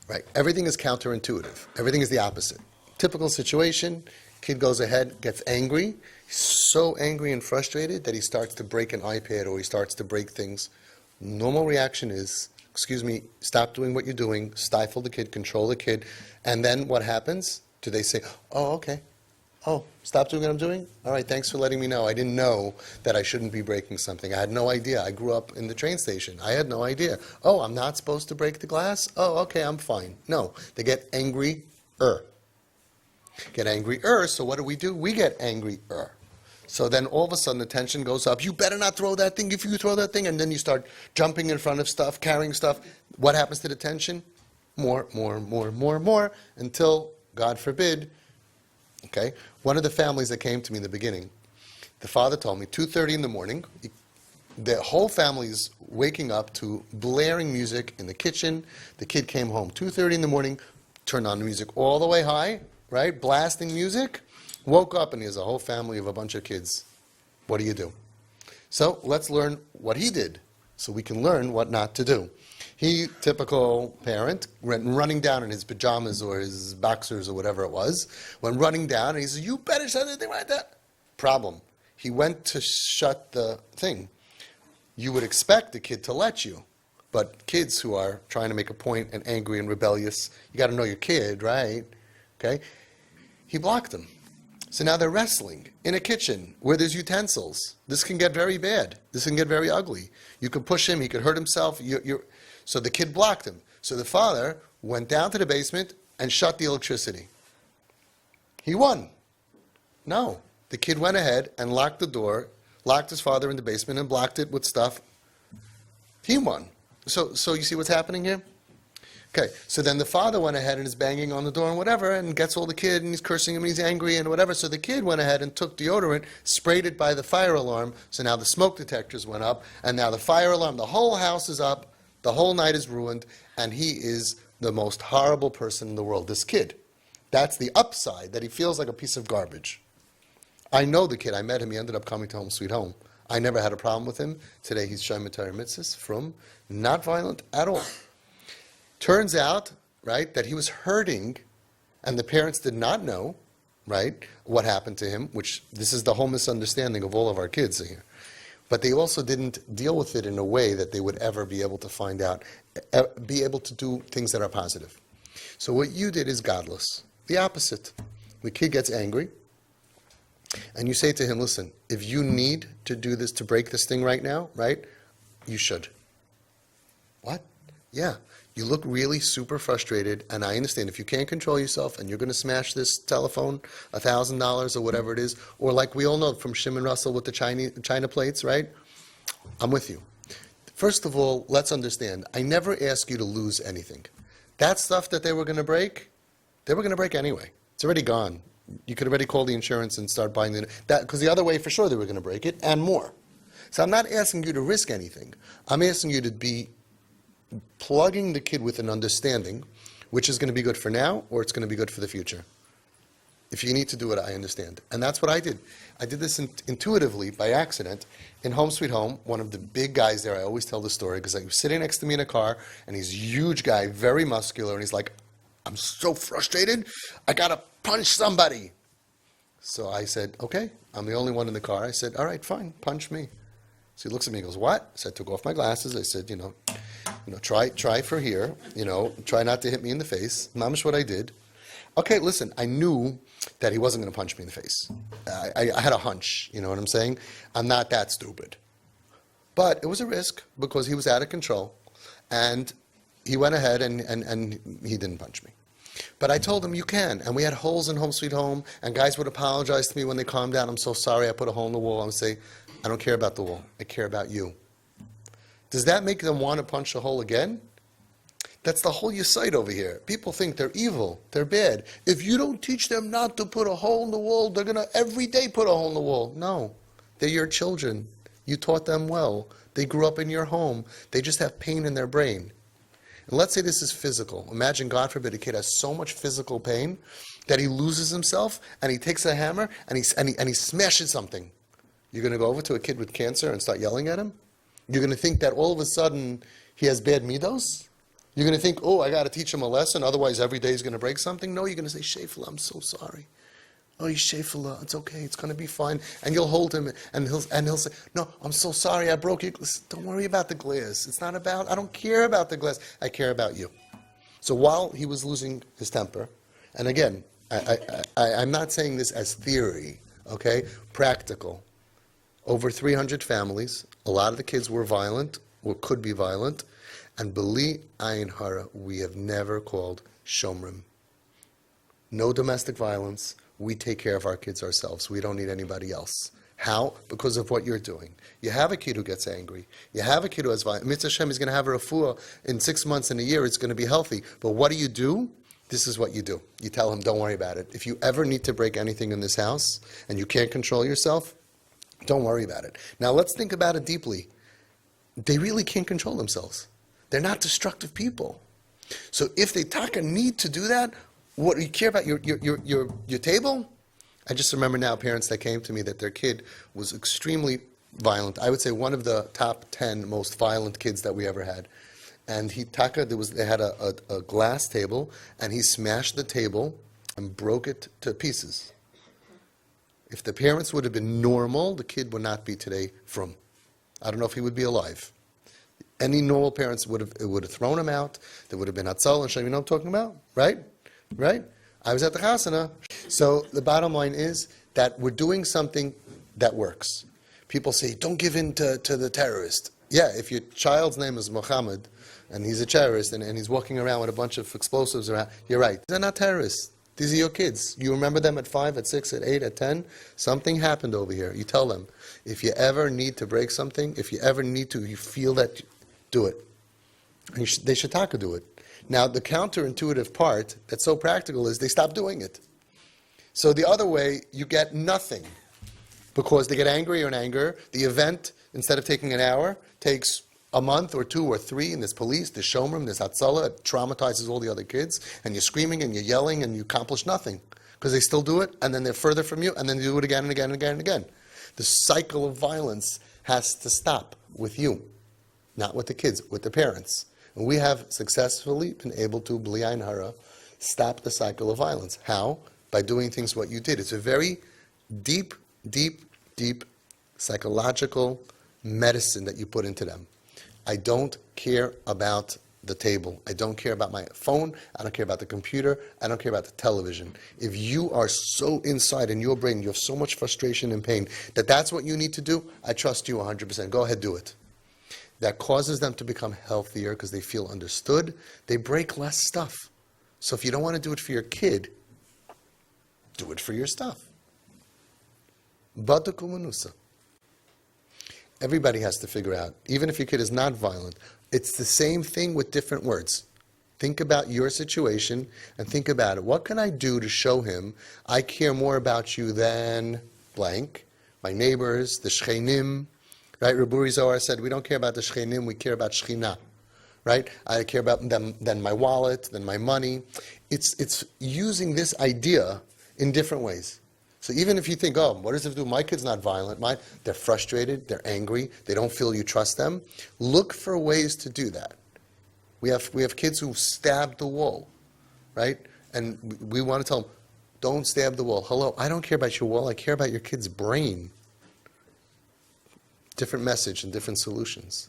Right. Everything is counterintuitive. Everything is the opposite. Typical situation, kid goes ahead, gets angry. He's so angry and frustrated that he starts to break an iPad or he starts to break things. Normal reaction is, excuse me, stop doing what you're doing, stifle the kid, control the kid. And then what happens? Do they say, oh, okay. Oh, stop doing what I'm doing? All right, thanks for letting me know. I didn't know that I shouldn't be breaking something. I had no idea. I grew up in the train station. I had no idea. Oh, I'm not supposed to break the glass? Oh, okay, I'm fine. No, they get angry-er. Get angry-er, so what do? We get angry-er. So then all of a sudden the tension goes up. You better not throw that thing. If you throw that thing, and then you start jumping in front of stuff, carrying stuff. What happens to the tension? More, until, God forbid, okay, one of the families that came to me in the beginning, the father told me, 2:30 in the morning, the whole family's waking up to blaring music in the kitchen. The kid came home 2:30 in the morning, turned on the music all the way high, right, blasting music, woke up and he has a whole family of a bunch of kids. What do? So let's learn what he did so we can learn what not to do. He, typical parent, went running down in his pajamas or his boxers or whatever it was, went running down and he said, you better shut anything like that. Problem. He went to shut the thing. You would expect the kid to let you, but kids who are trying to make a point and angry and rebellious, you got to know your kid, right? Okay? He blocked him. So now they're wrestling in a kitchen where there's utensils. This can get very bad. This can get very ugly. You could push him. He could hurt himself. So the kid blocked him. So the father went down to the basement and shut the electricity. He won. No. The kid went ahead and locked the door, locked his father in the basement and blocked it with stuff. He won. So you see what's happening here? Okay, so then the father went ahead and is banging on the door and whatever and gets all the kid and he's cursing him and he's angry and whatever. So the kid went ahead and took deodorant, sprayed it by the fire alarm. So now the smoke detectors went up and now the fire alarm, the whole house is up, the whole night is ruined, and he is the most horrible person in the world, this kid. That's the upside, that he feels like a piece of garbage. I know the kid. I met him. He ended up coming to Home Sweet Home. I never had a problem with him. Today he's Shomer Torah Mitzvahs, from not violent at all. Turns out, right, that he was hurting, and the parents did not know, right, what happened to him, which this is the whole misunderstanding of all of our kids here. But they also didn't deal with it in a way that they would ever be able to find out, be able to do things that are positive. So what you did is godless. The opposite. The kid gets angry, and you say to him, listen, if you need to do this, to break this thing right now, right, you should. What? Yeah. You look really super frustrated, and I understand if you can't control yourself and you're going to smash this telephone, $1,000 or whatever it is, or like we all know from Shimon Russell with the China plates, right? I'm with you. First of all, let's understand, I never ask you to lose anything. That stuff that they were going to break anyway. It's already gone. You could already call the insurance and start buying that, because the other way for sure they were going to break it, and more. So I'm not asking you to risk anything. I'm asking you to be plugging the kid with an understanding, which is going to be good for now or it's going to be good for the future. If you need to do it, I understand. And that's what I did. I did this intuitively by accident in Home Sweet Home. One of the big guys there, I always tell the story because he was sitting next to me in a car and he's a huge guy, very muscular, and he's like, I'm so frustrated, I got to punch somebody. So I said, okay, I'm the only one in the car. I said, all right, fine, punch me. So he looks at me and goes, what? So I took off my glasses. I said, try for here, try not to hit me in the face. Mamish what I did. Okay, listen, I knew that he wasn't going to punch me in the face. I had a hunch, you know what I'm saying? I'm not that stupid. But it was a risk because he was out of control. And he went ahead and he didn't punch me. But I told him, you can. And we had holes in Home Sweet Home, and guys would apologize to me when they calmed down. I'm so sorry, I put a hole in the wall. I would say, I don't care about the wall. I care about you. Does that make them want to punch a hole again? That's the whole yesod over here. People think they're evil. They're bad. If you don't teach them not to put a hole in the wall, they're going to every day put a hole in the wall. No. They're your children. You taught them well. They grew up in your home. They just have pain in their brain. And let's say this is physical. Imagine, God forbid, a kid has so much physical pain that he loses himself and he takes a hammer and he smashes something. You're going to go over to a kid with cancer and start yelling at him? You're going to think that all of a sudden he has bad midos? You're going to think, oh, I got to teach him a lesson, otherwise every day he's going to break something? No, you're going to say, Shefala, I'm so sorry. Oh, Shefala, it's okay, it's going to be fine. And you'll hold him, and he'll say, no, I'm so sorry, I broke your glass. Don't worry about the glass. It's not about, I don't care about the glass. I care about you. So while he was losing his temper, and again, I'm not saying this as theory, okay? Practical. Over 300 families, a lot of the kids were violent, or could be violent, and b'li ayin hara, we have never called shomrim. No domestic violence. We take care of our kids ourselves. We don't need anybody else. How? Because of what you're doing. You have a kid who gets angry. You have a kid who has violence. Mitzvah Hashem is going to have a refuah in 6 months and a year. It's going to be healthy. But what do? This is what you do. You tell him, don't worry about it. If you ever need to break anything in this house and you can't control yourself, don't worry about it. Now let's think about it deeply. They really can't control themselves. They're not destructive people. So if they need to do that, what do you care about? Your table? I just remember now parents that came to me that their kid was extremely violent. I would say one of the top 10 most violent kids that we ever had. And they had a glass table, and he smashed the table and broke it to pieces. If the parents would have been normal, the kid would not be today from. I don't know if he would be alive. Any normal parents would have thrown him out. There would have been Hatzal and Shem. You know what I'm talking about? Right? I was at the chasana. So the bottom line is that we're doing something that works. People say, don't give in to the terrorist. Yeah, if your child's name is Muhammad, and he's a terrorist, and he's walking around with a bunch of explosives around, you're right. They're not terrorists. These are your kids. You remember them at 5, at 6, at 8, at 10? Something happened over here. You tell them. If you ever need to break something, if you ever need to, you feel that, do it. And they should do it. Now, the counterintuitive part that's so practical is they stop doing it. So the other way, you get nothing. Because they get angrier and angrier. The event, instead of taking an hour, takes a month or 2 or 3, and there's police, there's shomrim, there's hatzalah, it traumatizes all the other kids, and you're screaming and you're yelling and you accomplish nothing. Because they still do it, and then they're further from you, and then they do it again and again and again and again. The cycle of violence has to stop with you. Not with the kids, with the parents. And we have successfully been able to, b'li ayin hara, stop the cycle of violence. How? By doing things what you did. It's a very deep psychological medicine that you put into them. I don't care about the table. I don't care about my phone. I don't care about the computer. I don't care about the television. If you are so inside in your brain, you have so much frustration and pain that that's what you need to do, I trust you 100%. Go ahead, do it. That causes them to become healthier because they feel understood. They break less stuff. So if you don't want to do it for your kid, do it for your stuff. Everybody has to figure out, even if your kid is not violent, it's the same thing with different words. Think about your situation and think about it. What can I do to show him I care more about you than blank, my neighbors, the shchenim, right? Rabbi Zohar said, we don't care about the shchenim, we care about shechina, right? I care about them than my wallet, than my money. It's using this idea in different ways. So even if you think, oh, what does it do? My kid's not violent. They're frustrated, they're angry, they don't feel you trust them. Look for ways to do that. We have kids who stab the wall, right? And we want to tell them, don't stab the wall. Hello, I don't care about your wall, I care about your kid's brain. Different message and different solutions.